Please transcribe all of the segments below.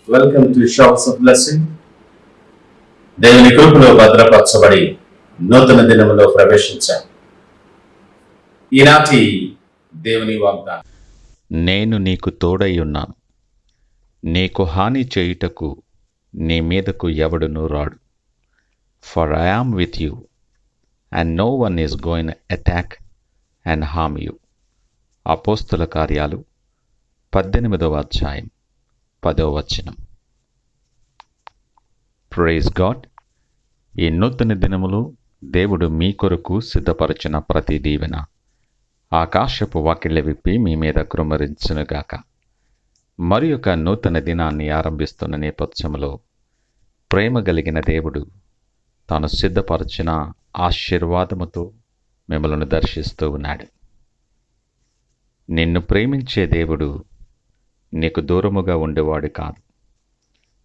Welcome to shops of blessing. దేవుని కృపలో భద్రపరచబడి నూతన దినములో ప్రవేశించాం. ఈనాటి దేవుని వాగ్దానం, నేను నీకు తోడై ఉన్నాను, నీకు హాని చేయుటకు నీ మీదకు ఎవడునూ రాడు. For I am with you, and no one is going attack and harm you. అపోస్తుల కార్యాలు 18వ అధ్యాయం 10వ వచనం. Praise God. ఈ నూతన దినములో దేవుడు మీ కొరకు సిద్ధపరచిన ప్రతి దీవెన ఆకాశపు వాకిళ్ళ విప్పి మీ మీద కృమ్మరించునుగాక. మరి ఒక నూతన దినాన్ని ఆరంభిస్తున్న నేపథ్యంలో ప్రేమ కలిగిన దేవుడు తాను సిద్ధపరచిన ఆశీర్వాదముతో మిమ్మల్ని దర్శిస్తూ ఉన్నాడు. నిన్ను ప్రేమించే దేవుడు నీకు దూరముగా ఉండేవాడు కాదు.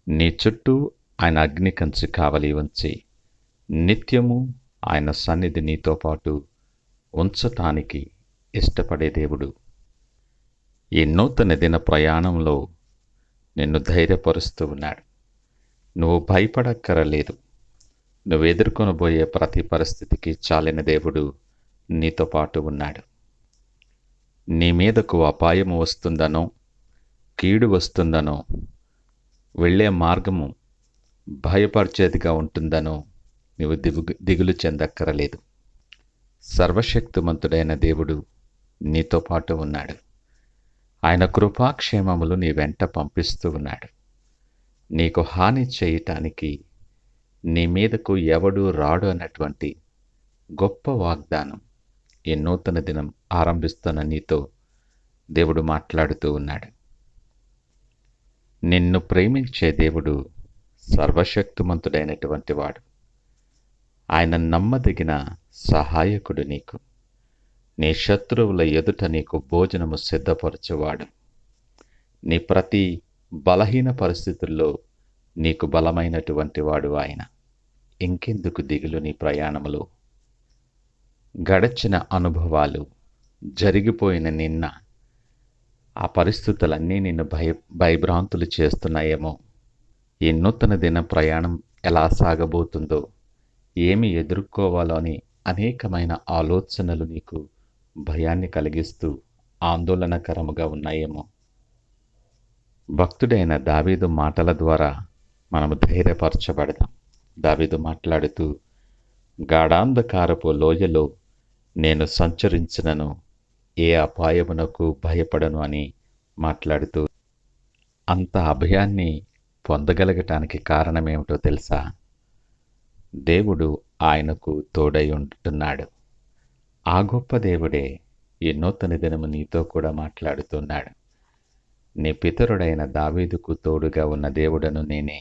నీ చుట్టూ ఆయన అగ్ని కంచి కావలి ఉంచి నిత్యము ఆయన సన్నిధి నీతో పాటు ఉంచటానికి ఇష్టపడే దేవుడు. ఈ నూతన దిన ప్రయాణంలో నిన్ను ధైర్యపరుస్తూ ఉన్నాడు. నువ్వు భయపడక్కరలేదు. నువ్వు ఎదుర్కొనబోయే ప్రతి పరిస్థితికి చాలిన దేవుడు నీతో పాటు ఉన్నాడు. నీ మీదకు అపాయము వస్తుందనో, కీడు వస్తుందనో, వెళ్ళే మార్గము భయపరిచేదిగా ఉంటుందనో నీవు దిగులు చెందక్కరలేదు. సర్వశక్తిమంతుడైన దేవుడు నీతో పాటు ఉన్నాడు. ఆయన కృపాక్షేమములు నీ వెంట పంపిస్తూ ఉన్నాడు. నీకు హాని చేయటానికి నీ మీదకు ఎవడు రాడు అన్నటువంటి గొప్ప వాగ్దానం ఈ నూతన దినం ఆరంభిస్తున్న నీతో దేవుడు మాట్లాడుతూ ఉన్నాడు. నిన్ను ప్రేమించే దేవుడు సర్వశక్తిమంతుడైనటువంటి వాడు. ఆయన నమ్మదగిన సహాయకుడు. నీకు నీ శత్రువుల ఎదుట నీకు భోజనము సిద్ధపరచువాడు. నీ ప్రతి బలహీన పరిస్థితుల్లో నీకు బలమైనటువంటి వాడు ఆయన. ఇంకెందుకు దిగులు నీ ప్రయాణములో? గడచిన అనుభవాలు, జరిగిపోయిన నిన్న, ఆ పరిస్థితులన్నీ నిన్ను భయభ్రాంతులు చేస్తున్నాయేమో. ఈ నూతన దిన ప్రయాణం ఎలా సాగబోతుందో, ఏమి ఎదుర్కోవాలో అని అనేకమైన ఆలోచనలు నీకు భయాన్ని కలిగిస్తూ ఆందోళనకరముగా ఉన్నాయేమో. భక్తుడైన దావీదు మాటల ద్వారా మనము ధైర్యపరచబడదాం. దావీదు మాట్లాడుతూ, గాఢాంధకారపు లోయలో నేను సంచరించినను ఏ అపాయమునకు భయపడను అని మాట్లాడుతూ, అంత అభయాన్ని పొందగలగటానికి కారణమేమిటో తెలుసా? దేవుడు ఆయనకు తోడై ఉంటున్నాడు. ఆ గొప్ప దేవుడే ఈ నూతన దినము నీతో కూడా మాట్లాడుతున్నాడు. నీ పితరుడైన దావీదుకు తోడుగా ఉన్న దేవుడను నేనే.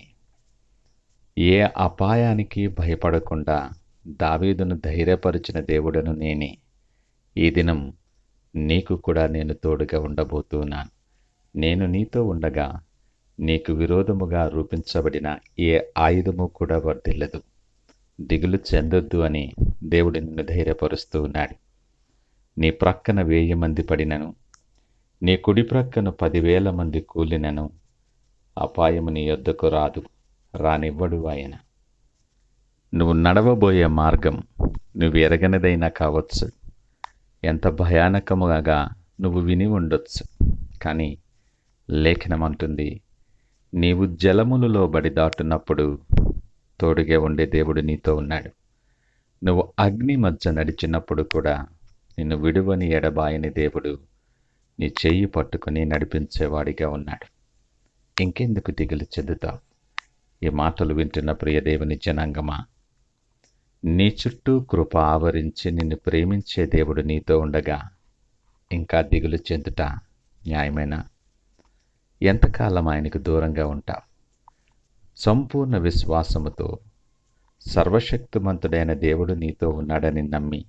ఏ అపాయానికి భయపడకుండా దావీదును ధైర్యపరిచిన దేవుడను నేనే. ఈ దినం నీకు కూడా నేను తోడుగా ఉండబోతున్నాను. నేను నీతో ఉండగా నీకు విరోధముగా రూపించబడిన ఏ ఆయుధము కూడా వర్ధిల్లదు. దిగులు చెందొద్దు అని దేవుడు నిన్ను ధైర్యపరుస్తూ ఉన్నాడు. నీ ప్రక్కన 1000 మంది పడినను, నీ కుడి ప్రక్కన 10,000 మంది కూలినను అపాయము నీ యొద్దకు రాదు, రానివ్వడు ఆయన. నువ్వు నడవబోయే మార్గం నువ్వు ఎరగనిదైనా కావచ్చు. ఎంత భయానకముగా నువ్వు విని ఉండొచ్చు. కానీ లేఖనం అంటుంది, నీవు జలములలో బడి దాటున్నప్పుడు తోడుగా ఉండే దేవుడు నీతో ఉన్నాడు. నువ్వు అగ్ని మధ్య నడిచినప్పుడు కూడా నిన్ను విడువని ఎడబాయని దేవుడు నీ చెయ్యి పట్టుకుని నడిపించేవాడిగా ఉన్నాడు. ఇంకెందుకు దిగులు చెందుతావు? ఈ మాటలు వింటున్న ప్రియ దేవుని జనాంగమా, నీ చుట్టూ కృప ఆవరించి నిన్ను ప్రేమించే దేవుడు నీతో ఉండగా ఇంకా దిగులు చెందుట న్యాయమేనా? ఎంతకాలం ఆయనకు దూరంగా ఉంటావు? సంపూర్ణ విశ్వాసముతో సర్వశక్తిమంతుడైన దేవుడు నీతో ఉన్నాడని నమ్మి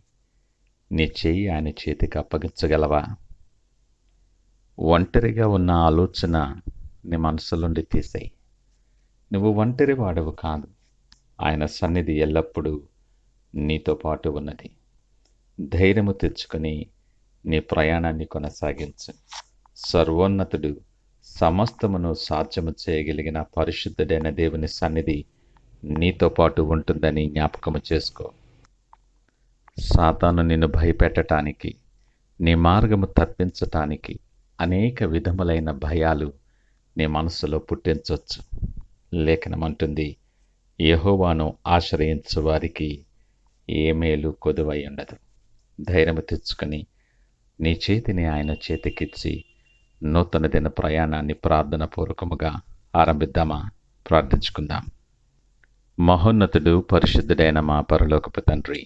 నీ చెయ్యి ఆయన చేతికి అప్పగించగలవా? ఒంటరిగా ఉన్న ఆలోచన నీ మనసులోండి తీసేయి. నువ్వు ఒంటరి వాడవు కాదు. ఆయన సన్నిధి ఎల్లప్పుడూ నీతో పాటు ఉన్నది. ధైర్యము తెచ్చుకొని నీ ప్రయాణాన్ని కొనసాగించు. సర్వోన్నతుడు సమస్తమును సాధ్యము చేయగలిగిన పరిశుద్ధుడైన దేవుని సన్నిధి నీతో పాటు ఉంటుందని జ్ఞాపకము చేసుకో. సాతాను నిన్ను భయపెట్టటానికి, నీ మార్గము తప్పించటానికి అనేక విధములైన భయాలు నీ మనసులో పుట్టించవచ్చు. లేఖనమంటుంది, యెహోవాను ఆశ్రయించు వారికి ఏ మేలు కొదువై ఉండదు. ధైర్యము తెచ్చుకొని నీ చేతిని ఆయన చేతికిచ్చి నూతన దిన ప్రయాణాన్ని ప్రార్థనాపూర్వకముగా ఆరంభిద్దామా? ప్రార్థించుకుందాం. మహోన్నతుడు, పరిశుద్ధుడైన మా పరలోకపు తండ్రి,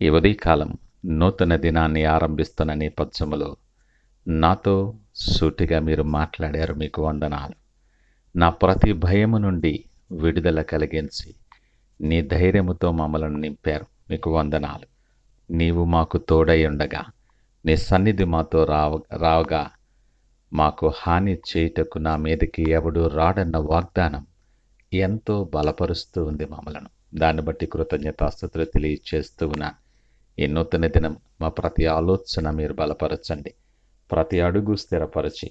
ఈ ఉదయకాలం నూతన దినాన్ని ఆరంభిస్తున్న నేపథ్యములో నాతో సూటిగా మీరు మాట్లాడారు. మీకు వందనాలు. నా ప్రతి భయము నుండి విడుదల కలిగించి నీ ధైర్యముతో మమ్మల్ని నింపారు. మీకు వందనాలు. నీవు మాకు తోడై ఉండగా, నీ సన్నిధి మాతో రావగా మాకు హాని చేయుటకు నా మీదకి ఎవడు రాడన్న వాగ్దానం ఎంతో బలపరుస్తూ ఉంది మమ్మలను. దాన్ని బట్టి కృతజ్ఞతాస్తుతులు తెలియచేస్తూ ఉన్నాను. ఈ నూతన దినం మా ప్రతి ఆలోచన మీరు బలపరచండి. ప్రతి అడుగు స్థిరపరచి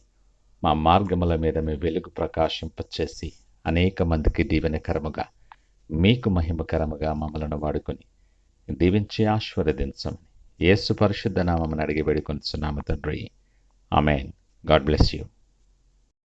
మా మార్గముల మీద మీ వెలుగు ప్రకాశింపచేసి అనేక మందికి దీవెనకరముగా, మీకు మహిమకరముగా మమ్మలను వాడుకొని దీవించి ఆశీర్వదించమని యేసు పరిశుద్ధ నామమున అడిగి వేడుకొనుచున్నాము తండ్రి. ఆమేన్. God bless you.